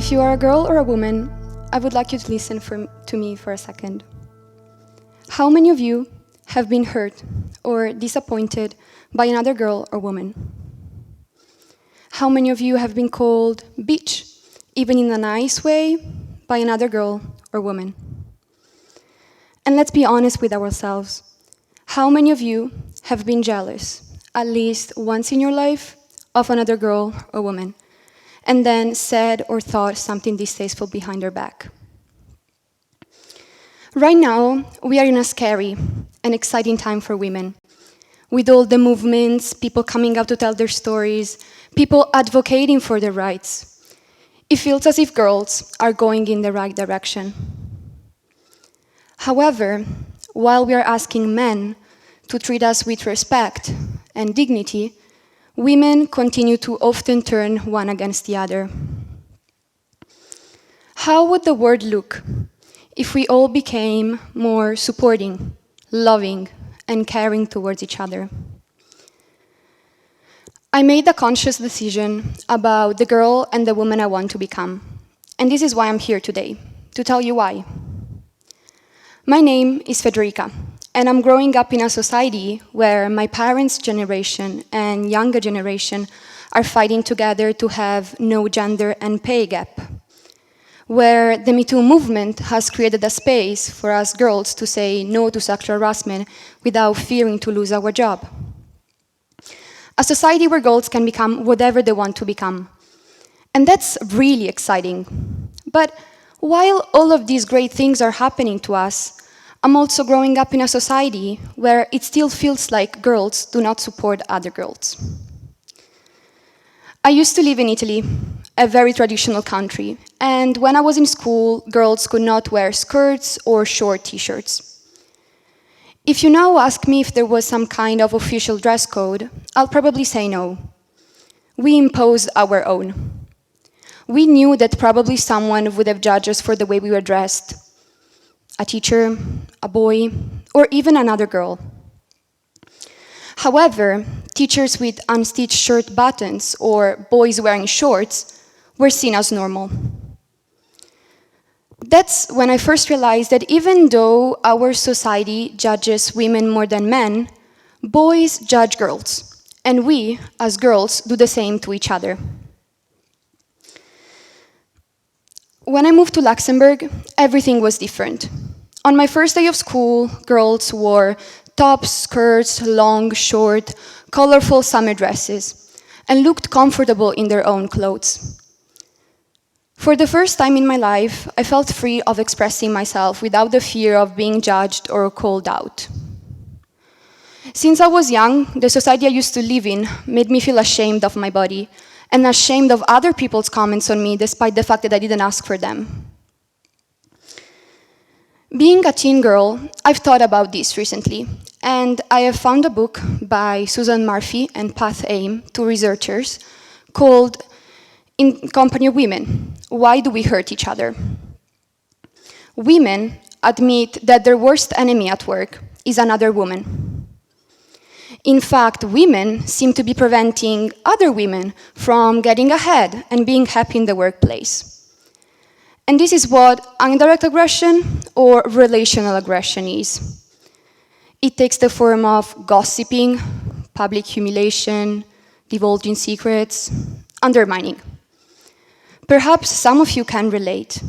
If you are a girl or a woman, I would like you to listen to me for a second. How many of you have been hurt or disappointed by another girl or woman? How many of you have been called bitch, even in a nice way, by another girl or woman? And let's be honest with ourselves. How many of you have been jealous, at least once in your life, of another girl or woman, and then said or thought something distasteful behind their back? Right now, we are in a scary and exciting time for women, with all the movements, people coming out to tell their stories, people advocating for their rights. It feels as if girls are going in the right direction. However, while we are asking men to treat us with respect and dignity, women continue to often turn one against the other. How would the world look if we all became more supporting, loving, and caring towards each other? I made a conscious decision about the girl and the woman I want to become. And this is why I'm here today, to tell you why. My name is Federica, and I'm growing up in a society where my parents' generation and younger generation are fighting together to have no gender and pay gap, where the Me Too movement has created a space for us girls to say no to sexual harassment without fearing to lose our job. A society where girls can become whatever they want to become. And that's really exciting. But while all of these great things are happening to us, I'm also growing up in a society where it still feels like girls do not support other girls. I used to live in Italy, a very traditional country, and when I was in school, girls could not wear skirts or short t-shirts. If you now ask me if there was some kind of official dress code, I'll probably say no. We imposed our own. We knew that probably someone would have judged us for the way we were dressed. A teacher, a boy, or even another girl. However, teachers with unstitched shirt buttons or boys wearing shorts were seen as normal. That's when I first realized that even though our society judges women more than men, boys judge girls, and we, as girls, do the same to each other. When I moved to Luxembourg, everything was different. On my first day of school, girls wore tops, skirts, long, short, colorful summer dresses, and looked comfortable in their own clothes. For the first time in my life, I felt free of expressing myself without the fear of being judged or called out. Since I was young, the society I used to live in made me feel ashamed of my body and ashamed of other people's comments on me despite the fact that I didn't ask for them. Being a teen girl, I've thought about this recently, and I have found a book by Susan Murphy and Pat Aim, two researchers, called In Company of Women, Why Do We Hurt Each Other? Women admit that their worst enemy at work is another woman. In fact, women seem to be preventing other women from getting ahead and being happy in the workplace. And this is what indirect aggression or relational aggression is. It takes the form of gossiping, public humiliation, divulging secrets, undermining. Perhaps some of you can relate.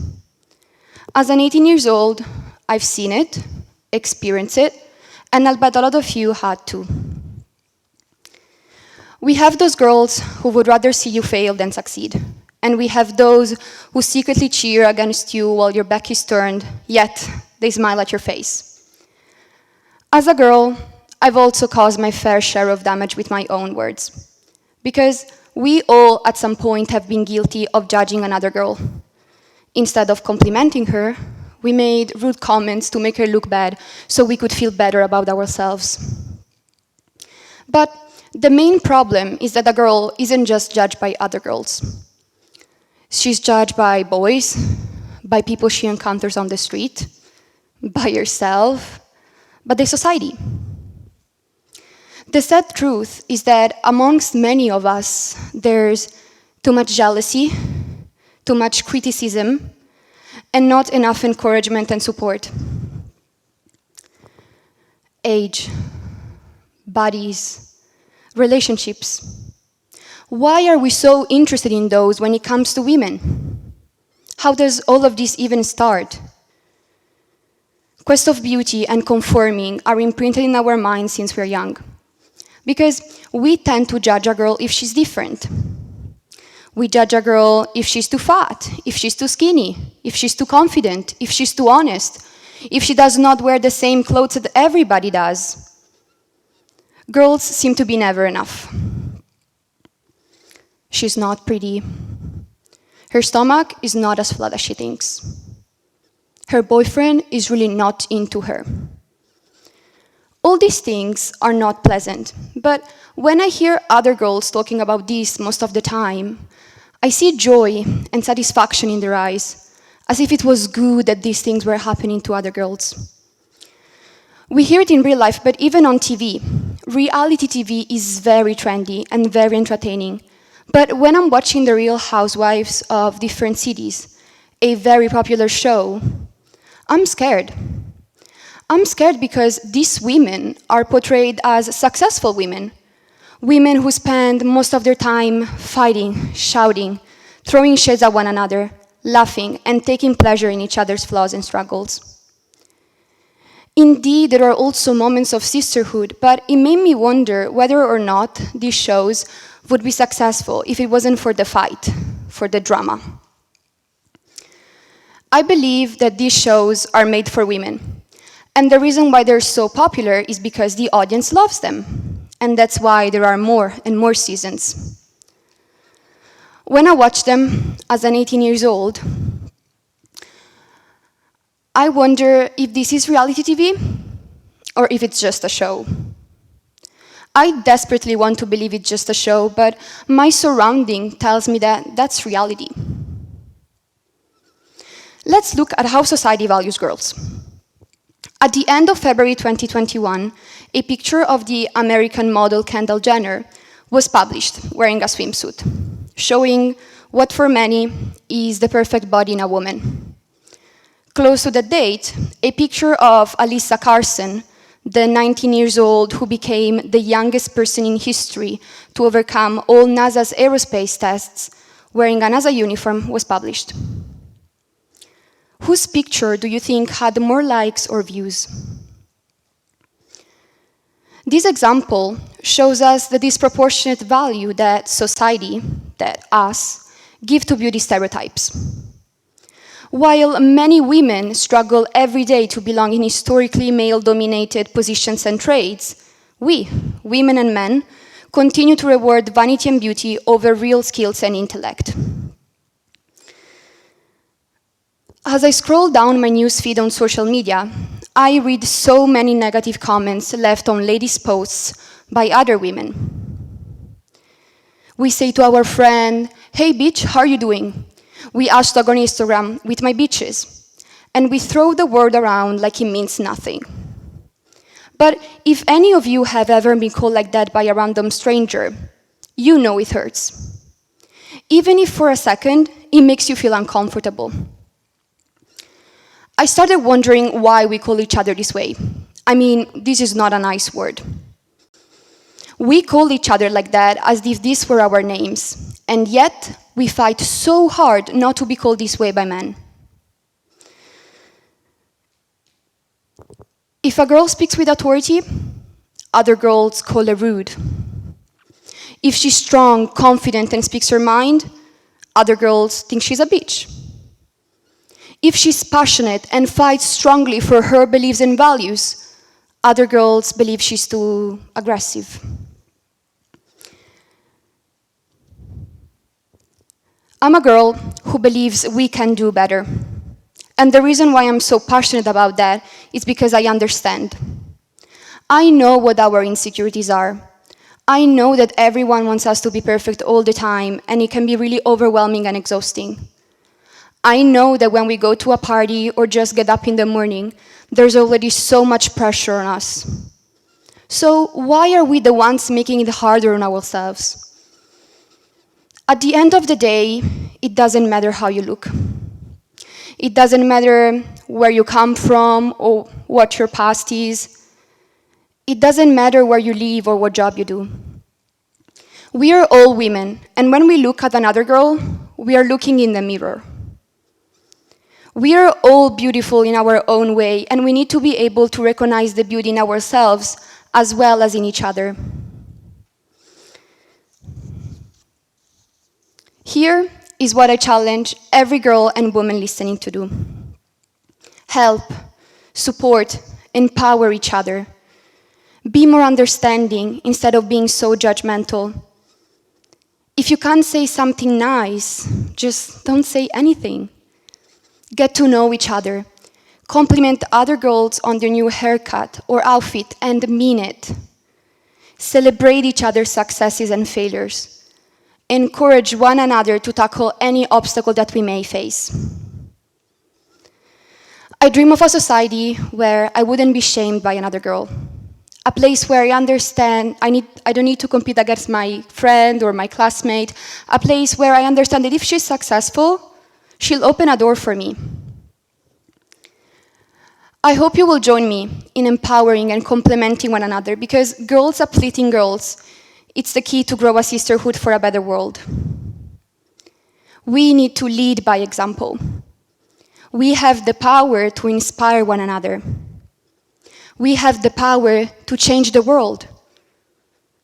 As an 18-year-old, I've seen it, experienced it, and I'll bet a lot of you had too. We have those girls who would rather see you fail than succeed. And we have those who secretly cheer against you while your back is turned, yet they smile at your face. As a girl, I've also caused my fair share of damage with my own words. Because we all, at some point, have been guilty of judging another girl. Instead of complimenting her, we made rude comments to make her look bad so we could feel better about ourselves. But the main problem is that a girl isn't just judged by other girls. She's judged by boys, by people she encounters on the street, by herself, by the society. The sad truth is that amongst many of us, there's too much jealousy, too much criticism, and not enough encouragement and support. Age, bodies, relationships. Why are we so interested in those when it comes to women? How does all of this even start? Quest of beauty and conforming are imprinted in our minds since we're young. Because we tend to judge a girl if she's different. We judge a girl if she's too fat, if she's too skinny, if she's too confident, if she's too honest, if she does not wear the same clothes that everybody does. Girls seem to be never enough. She's not pretty. Her stomach is not as flat as she thinks. Her boyfriend is really not into her. All these things are not pleasant, but when I hear other girls talking about this most of the time, I see joy and satisfaction in their eyes, as if it was good that these things were happening to other girls. We hear it in real life, but even on TV. Reality TV is very trendy and very entertaining. But when I'm watching The Real Housewives of different cities, a very popular show, I'm scared. I'm scared because these women are portrayed as successful women. Women who spend most of their time fighting, shouting, throwing shades at one another, laughing, and taking pleasure in each other's flaws and struggles. Indeed, there are also moments of sisterhood, but it made me wonder whether or not these shows would be successful if it wasn't for the fight, for the drama. I believe that these shows are made for women. And the reason why they're so popular is because the audience loves them. And that's why there are more and more seasons. When I watched them as an 18 years old, I wonder if this is reality TV or if it's just a show. I desperately want to believe it's just a show, but my surrounding tells me that that's reality. Let's look at how society values girls. At the end of February 2021, a picture of the American model Kendall Jenner was published wearing a swimsuit, showing what for many is the perfect body in a woman. Close to that date, a picture of Alyssa Carson, the 19-year-old who became the youngest person in history to overcome all NASA's aerospace tests wearing a NASA uniform, was published. Whose picture do you think had more likes or views? This example shows us the disproportionate value that society, that us, give to beauty stereotypes. While many women struggle every day to belong in historically male-dominated positions and trades, we, women and men, continue to reward vanity and beauty over real skills and intellect. As I scroll down my newsfeed on social media, I read so many negative comments left on ladies' posts by other women. We say to our friend, "Hey bitch, how are you doing?" We hashtag on Instagram with my bitches, and we throw the word around like it means nothing. But if any of you have ever been called like that by a random stranger, you know it hurts. Even if for a second, it makes you feel uncomfortable. I started wondering why we call each other this way. I mean, this is not a nice word. We call each other like that as if these were our names, and yet we fight so hard not to be called this way by men. If a girl speaks with authority, other girls call her rude. If she's strong, confident, and speaks her mind, other girls think she's a bitch. If she's passionate and fights strongly for her beliefs and values, other girls believe she's too aggressive. I'm a girl who believes we can do better. And the reason why I'm so passionate about that is because I understand. I know what our insecurities are. I know that everyone wants us to be perfect all the time, and it can be really overwhelming and exhausting. I know that when we go to a party or just get up in the morning, there's already so much pressure on us. So why are we the ones making it harder on ourselves? At the end of the day, it doesn't matter how you look. It doesn't matter where you come from or what your past is. It doesn't matter where you live or what job you do. We are all women, and when we look at another girl, we are looking in the mirror. We are all beautiful in our own way, and we need to be able to recognize the beauty in ourselves as well as in each other. Here is what I challenge every girl and woman listening to do. Help, support, empower each other. Be more understanding instead of being so judgmental. If you can't say something nice, just don't say anything. Get to know each other. Compliment other girls on their new haircut or outfit and mean it. Celebrate each other's successes and failures. Encourage one another to tackle any obstacle that we may face. I dream of a society where I wouldn't be shamed by another girl. A place where I understand I don't need to compete against my friend or my classmate. A place where I understand that if she's successful, she'll open a door for me. I hope you will join me in empowering and complementing one another, because girls uplifting girls, it's the key to grow a sisterhood for a better world. We need to lead by example. We have the power to inspire one another. We have the power to change the world.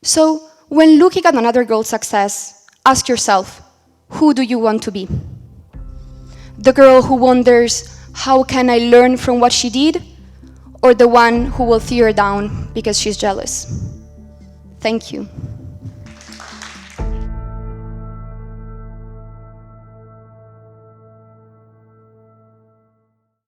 So, when looking at another girl's success, ask yourself, who do you want to be? The girl who wonders, how can I learn from what she did? Or the one who will tear her down because she's jealous? Thank you.